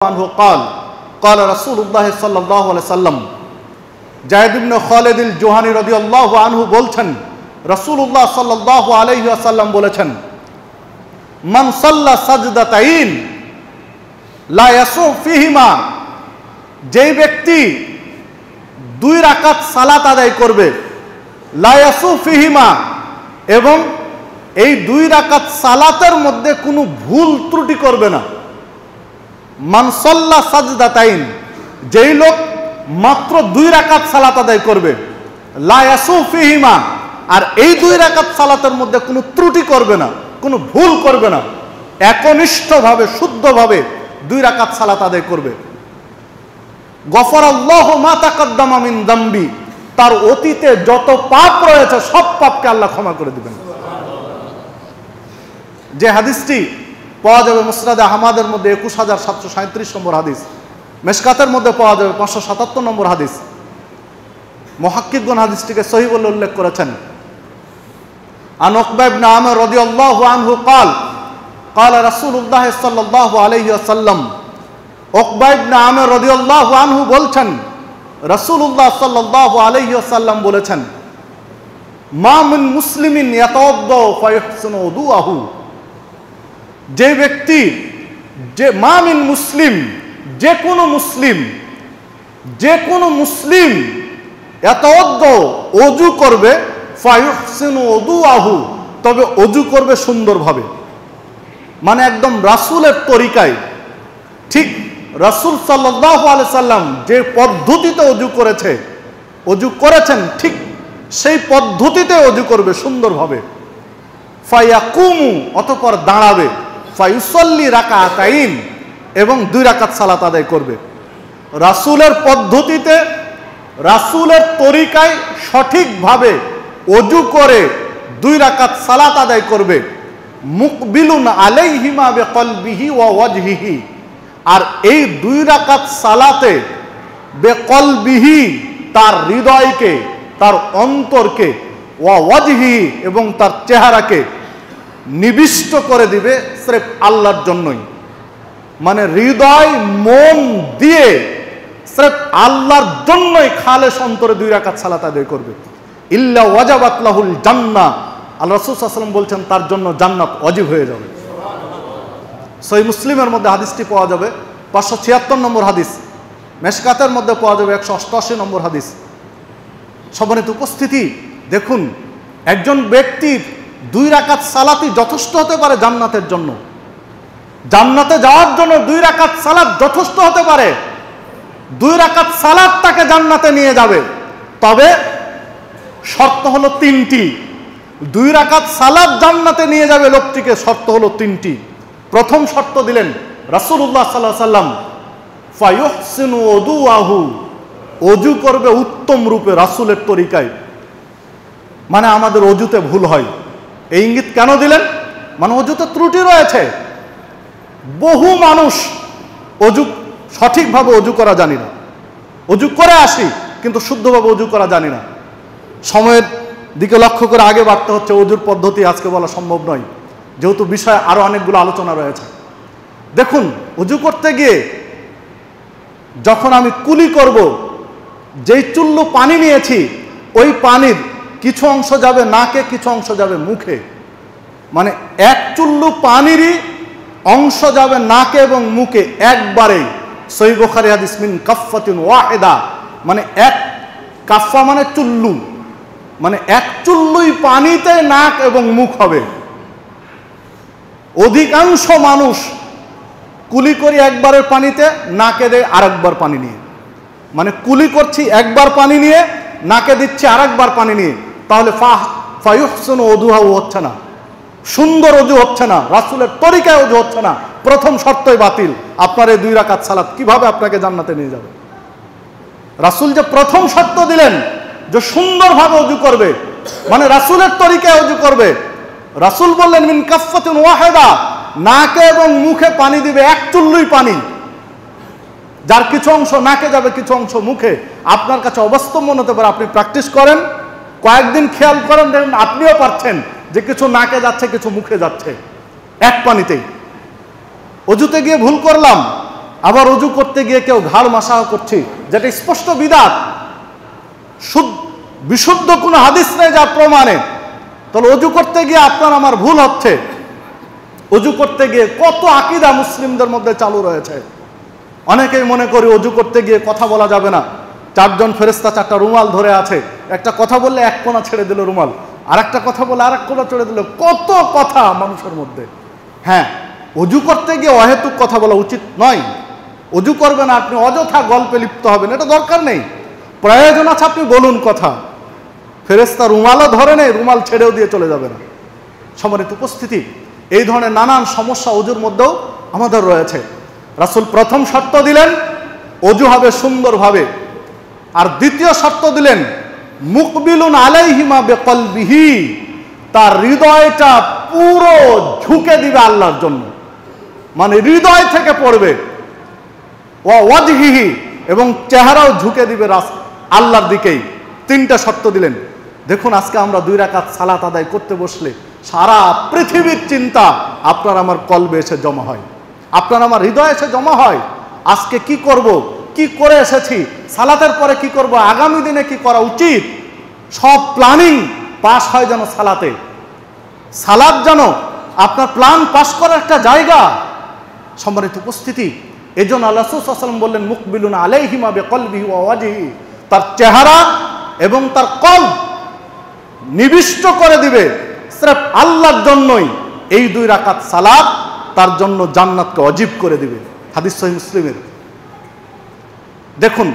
عنه قال قال رسول الله صلى الله عليه وسلم জায়েদ ইবনে খালিদ আল জুহানী রাদিয়াল্লাহু আনহু বলছেন রাসূলুল্লাহ সাল্লাল্লাহু আলাইহি ওয়াসাল্লাম বলেছেন মান সাল্লা সাজদাতাইন লা ইয়াসু ফিহিমা, যেই ব্যক্তি দুই রাকাত সালাত আদায় করবে লা ইয়াসু ফিহিমা, এবং এই দুই রাকাত সালাতের মধ্যে কোনো ভুল ত্রুটি করবে না। মান সাল্লা সাজদাতাইন, যেই লোক মাত্র দুই রাকাত সালাত আদায় করবে লা ইয়াসু ফিহিমা, আর এই দুই রাকাত সালাতের মধ্যে কোনো ত্রুটি করবে না, কোনো ভুল করবে না, একনিষ্ঠভাবে শুদ্ধভাবে দুই রাকাত সালাত আদায় করবে। গফরাল্লাহু মা তাকাদ্দামা মিন যামবি, তার অতীতে যত পাপ রয়েছে সব পাপকে আল্লাহ ক্ষমা করে দিবেন। যে হাদিসটি পাওয়া যাবে মুসনাদে আহমদের মধ্যে 21737 নম্বর হাদিস, মেশকাতের মধ্যে পাওয়া যাবে 577 নম্বর হাদিস। মুহাক্কিকগণ হাদিসটিকে সহিহ বলে উল্লেখ করেছেন। আন উকবা ইবনে আমর রাদিয়াল্লাহু আনহু قال قال رسول الله صلى الله عليه وسلم, উকবা ইবনে আমর রাদিয়াল্লাহু আনহু বলছেন রাসূলুল্লাহ সাল্লাল্লাহু আলাইহি ওয়াসাল্লাম বলেছেন মা মিন মুসলিমিন ইয়াতাওয়াদ্দা ফায়ুহসিনু উযুহু, যে ব্যক্তি যে মা মিন মুসলিম, যে কোনো মুসলিম ইয়াতাওয়াদ্দা ওযু করবে ফায়ুহসিনু উযুহু, তবে ওযু করবে সুন্দরভাবে, মানে একদম রাসূলের তরিকায়, ঠিক রাসূল সাল্লাল্লাহু আলাইহি সাল্লাম যে পদ্ধতিতে ওযু করেছেন ঠিক সেই পদ্ধতিতে ওযু করবে সুন্দরভাবে। ফায়াকুমু, অতঃপর দাঁড়াবে, ফায়ুসাল্লি রাকাতাইন, এবং দুই রাকাত সালাত আদায় করবে। রাসূলের পদ্ধতিতে রাসূলের তরিকায় সঠিকভাবে ওযু করে দুই রাকাত সালাত আদায় করবে। মুকবিলুন আলাইহিমা বিকলবিহি ওয়া ওয়াজহিহি, আর এই দুই রাকাত সালাতে বিকলবিহি, তার হৃদয়কে, তার অন্তরকে, ওয়া ওয়াজহিহি, এবং তার চেহারাকে নিবিষ্ট করে দিবে সির্ফ আল্লাহর জন্যই, মানে হৃদয় মন দিয়ে সির্ফ আল্লাহর জন্যই খালেস অন্তরে দুই রাকাত সালাত আদায় করবে। ইল্লা ওয়াজাবাত লাহুল জান্নাহ, আল্লাহ রাসূল সাল্লাল্লাহু আলাইহি ওয়াসাল্লাম বলছেন তার জন্য জান্নাত ওয়াজিব হয়ে যাবে। সহিহ মুসলিমের মধ্যে হাদিসটি পাওয়া যাবে 576 নম্বর হাদিস, মেশকাতের মধ্যে পাওয়া যাবে 188 নম্বর হাদিস। সম্মানিত উপস্থিতি, দেখুন একজন ব্যক্তির দুই রাকাত সালাতই যথেষ্ট হতে পারে জান্নাতের জন্য, জান্নাতে যাওয়ার জন্য দুই রাকাত সালাত যথেষ্ট হতে পারে। দুই রাকাত সালাত তাকে জান্নাতে নিয়ে যাবে, তবে শর্ত হলো তিনটি। দুই রাকাত সালাত জান্নাতে নিয়ে যাবে লোকটিকে, শর্ত হলো তিনটি। প্রথম শর্ত দিলেন রাসূলুল্লাহ সাল্লাল্লাহু আলাইহি ওয়াসাল্লাম ফায়ুহসিনু উযুহু, ওযু করবে উত্তম রূপে রাসূলের তরিকায়, মানে আমাদের ওযুতে ভুল হয়। এই ইঙ্গিত কেন দিলেন? মানে ওযুতে ত্রুটি রয়েছে। বহু মানুষ ওযু সঠিকভাবে ওযু করা জানি না, ওযু করে আসি কিন্তু শুদ্ধভাবে ওযু করা জানি না। সময়ের দিকে লক্ষ্য করে আগে বাড়তে হচ্ছে, ওযুর পদ্ধতি আজকে বলা সম্ভব নয়, যেহেতু বিষয়ে আরো অনেকগুলো আলোচনা রয়েছে। দেখুন, ওযু করতে গিয়ে যখন আমি কুলি করব, যেই চুল্লু পানি নিয়েছি ওই পানির কিছু অংশ যাবে নাকে, কিছু অংশ যাবে মুখে, মানে এক চুল্লু পানিরই অংশ যাবে নাকে এবং মুখে একবারেই। সহিহ বুখারী হাদিস মিন কাফফাতিন ওয়াহিদা, মানে এক কাফফা মানে চুল্লু, মানে এক চুল্লুই পানিতে নাক এবং মুখ হবে। অধিকাংশ মানুষ কুলি করি একবারের পানিতে, নাকে দেয় আরেকবার পানি নিয়ে, মানে কুলি করছি একবার পানি নিয়ে, নাকে দিচ্ছি আরেকবার পানি নিয়ে, তাহলে ফায়ুহসিনু উযুহু হচ্ছে না, সুন্দর ওযু হচ্ছে না, রাসূলের তরিকায় ওযু হচ্ছে না। প্রথম শর্তই বাতিল। আপনার এই দুই রাকাত সালাত কিভাবে আপনাকে জান্নাতে নিয়ে যাবে? রাসূল যে প্রথম শর্ত দিলেন যে সুন্দরভাবে ওযু করবে, মানে রাসূলের তরিকায় ওযু করবে। রাসূল বললেন মিন কাফফাতিন ওয়াহিদা, নাকে এবং মুখে পানি দিবে, এক চুল্লুই পানি, যার কিছু অংশ নাকে যাবে, কিছু অংশ মুখে। আপনার কাছে অবাস্তব মনে হতে পারে, আপনি প্র্যাকটিস করেন, কয়েকদিন খেয়াল করেন, দেখেন আপনিও পারছেন যে কিছু নাকে যাচ্ছে, কিছু মুখে যাচ্ছে এক পানিতেই। অজুতে গিয়ে ভুল করলাম, আবার অজু করতে গিয়ে কেউ ঘাড় মাসাহ করছি, যেটা স্পষ্ট বিদআত, বিশুদ্ধ কোনো হাদিস নেই যা প্রমাণে। তাহলে অজু করতে গিয়ে আপনার আমার ভুল হচ্ছে। অজু করতে গিয়ে কত আকীদা মুসলিমদের মধ্যে চালু রয়েছে। অনেকেই মনে করি অজু করতে গিয়ে কথা বলা যাবে না। চারজন ফেরেশতা চারটা রুমাল ধরে আছে, একটা কথা বললে এক কোণা ছেড়ে দিল রুমাল, আর একটা কথা বলে আর এক কোণা ছেড়ে দিল। কত কথা মানুষের মধ্যে। হ্যাঁ, অজু করতে গিয়ে অহেতুক কথা বলা উচিত নয়। অজু করবেন আপনি অযথা গল্পে লিপ্ত হবেন, এটা দরকার নেই। প্রয়োজন আছে আপনি বলুন কথা। ফেরেশতা রুমালও ধরে নেই, রুমাল ছেড়েও দিয়ে চলে যাবে না। সম্মানিত উপস্থিতি, এই ধরনের নানান সমস্যা অজুর মধ্যেও আমাদের রয়েছে। রাসূল প্রথম শর্ত দিলেন অজু হবে সুন্দরভাবে, আর দ্বিতীয় শর্ত দিলেন মুকবিলুন আলাইহিমা বিকলবিহি, তার হৃদয়টা পুরো ঝুঁকে দিবে আল্লাহর জন্য, মানে হৃদয় থেকে পড়বে। ওয়া ওয়াজহিহি, এবং চেহারাও ঝুঁকে দিবে আল্লাহর দিকেই। তিনটা শর্ত দিলেন। দেখুন, আজকে আমরা 2 রাকাত সালাত আদায় করতে বসলে সারা পৃথিবীর চিন্তা আপনার আমার কলবে এসে জমা হয়, আপনার আমার হৃদয়ে এসে জমা হয়। আজকে কি করব, কি করে এসেছি, সালাতের পরে কি করব, আগামী দিনে কি করা উচিত, সব প্ল্যানিং পাস হয় যেন সালাতে। সালাত যেন আপনার প্ল্যান পাস করার একটা জায়গা। সম্মানিত উপস্থিতি, এজন্য আল্লাহ রাসূল সাল্লাল্লাহু আলাইহি ওয়াসাল্লাম বললেন মুকবিলুন আলাইহিমা বিকলবিহি ওয়া ওয়াজহিহি, তার চেহারা এবং তার কলব নিবিষ্ট করে দিবে সির্ফ আল্লাহর জন্যই। এই 2 রাকাত সালাত তার জন্য জান্নাতকে ওয়াজিব করে দিবে। হাদিস সহিহ মুসলিমের। দেখুন।